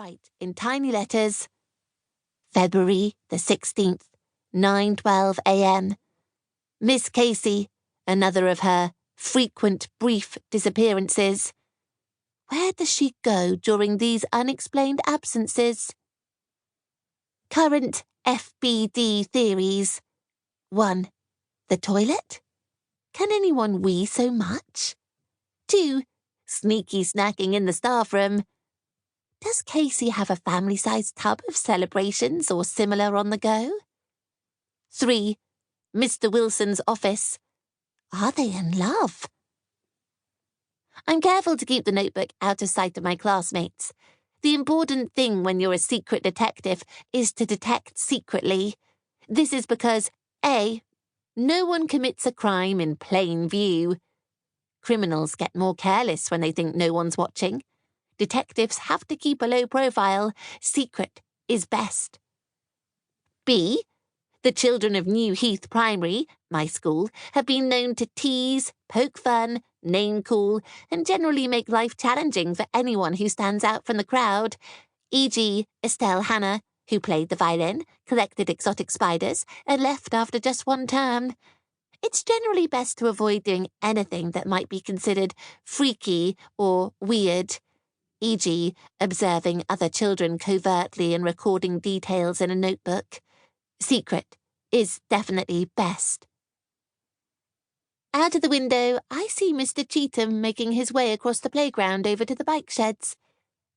write in tiny letters, February the 16th, 9:12 a.m. Miss Casey, another of her frequent brief disappearances. Where does she go during these unexplained absences? Current FBD theories. 1. The toilet? Can anyone wee so much? 2. Sneaky snacking in the staff room. Does Casey have a family-sized tub of celebrations or similar on the go? 3. Mr. Wilson's office. Are they in love? I'm careful to keep the notebook out of sight of my classmates. The important thing when you're a secret detective is to detect secretly. This is because, A, no one commits a crime in plain view. Criminals get more careless when they think no one's watching. Detectives have to keep a low profile. Secret is best. B, the children of New Heath Primary, my school, have been known to tease, poke fun, name-call, and generally make life challenging for anyone who stands out from the crowd, e.g. Estelle Hannah, who played the violin, collected exotic spiders, and left after just one term. It's generally best to avoid doing anything that might be considered freaky or weird, e.g. observing other children covertly and recording details in a notebook. Secret is definitely best. Out of the window, I see Mr. Cheetham making his way across the playground over to the bike sheds.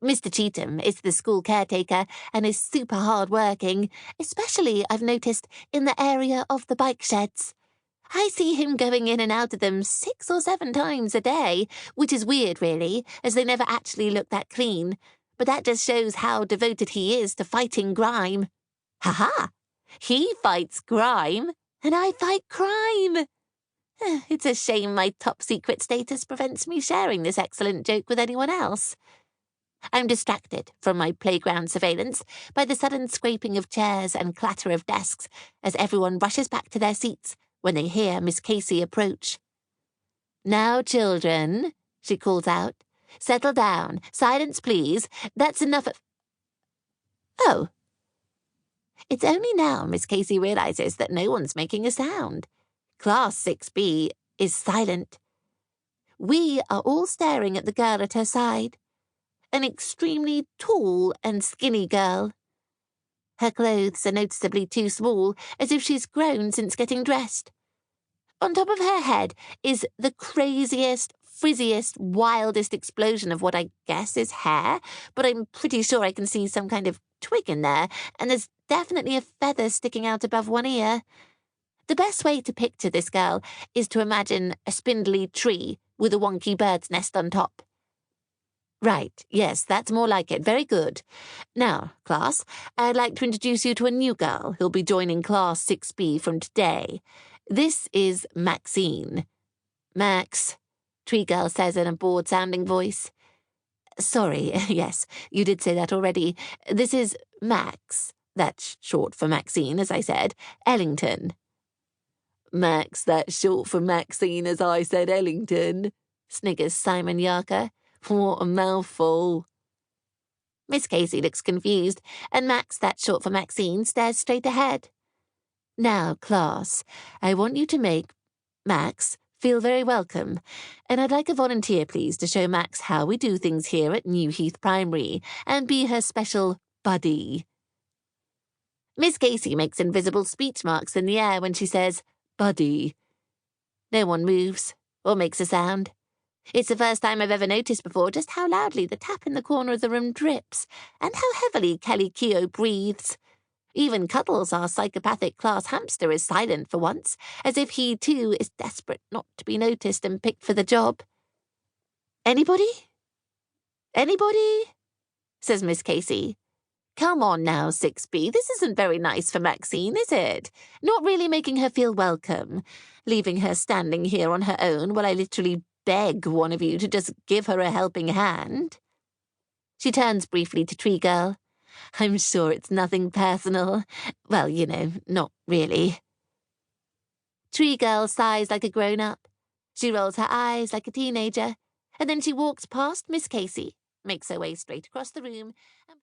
Mr. Cheetham is the school caretaker and is super hard-working, especially, I've noticed, in the area of the bike sheds. I see him going in and out of them 6 or 7 times a day, which is weird, really, as they never actually look that clean. But that just shows how devoted he is to fighting grime. Ha-ha! He fights grime, and I fight crime. It's a shame my top-secret status prevents me sharing this excellent joke with anyone else. I'm distracted from my playground surveillance by the sudden scraping of chairs and clatter of desks as everyone rushes back to their seats when they hear Miss Casey approach. "Now, children," she calls out, "settle down. Silence, please. That's enough of—" Oh. It's only now Miss Casey realizes that no one's making a sound. Class 6B is silent. We are all staring at the girl at her side. An extremely tall and skinny girl. Her clothes are noticeably too small, as if she's grown since getting dressed. On top of her head is the craziest, frizziest, wildest explosion of what I guess is hair, but I'm pretty sure I can see some kind of twig in there, and there's definitely a feather sticking out above one ear. The best way to picture this girl is to imagine a spindly tree with a wonky bird's nest on top. Right, yes, that's more like it. Very good. Now, class, I'd like to introduce you to a new girl who'll be joining Class 6B from today. This is Maxine. Max, Tree Girl says in a bored-sounding voice. Sorry, yes, you did say that already. This is Max. That's short for Maxine, as I said. Ellington. Max, that's short for Maxine, as I said, Ellington, sniggers Simon Yarker. What a mouthful. Miss Casey looks confused, and Max, that's short for Maxine, stares straight ahead. Now, class, I want you to make Max feel very welcome, and I'd like a volunteer, please, to show Max how we do things here at New Heath Primary, and be her special buddy. Miss Casey makes invisible speech marks in the air when she says, buddy. No one moves, or makes a sound. It's the first time I've ever noticed before just how loudly the tap in the corner of the room drips, and how heavily Kelly Keogh breathes. Even Cuddles, our psychopathic class hamster, is silent for once, as if he, too, is desperate not to be noticed and picked for the job. Anybody? Anybody? Says Miss Casey. Come on now, 6B, this isn't very nice for Maxine, is it? Not really making her feel welcome, leaving her standing here on her own while I literally beg one of you to just give her a helping hand. She turns briefly to Tree Girl. I'm sure it's nothing personal. Well, you know, not really. Tree Girl sighs like a grown-up. She rolls her eyes like a teenager, and then she walks past Miss Casey, makes her way straight across the room, and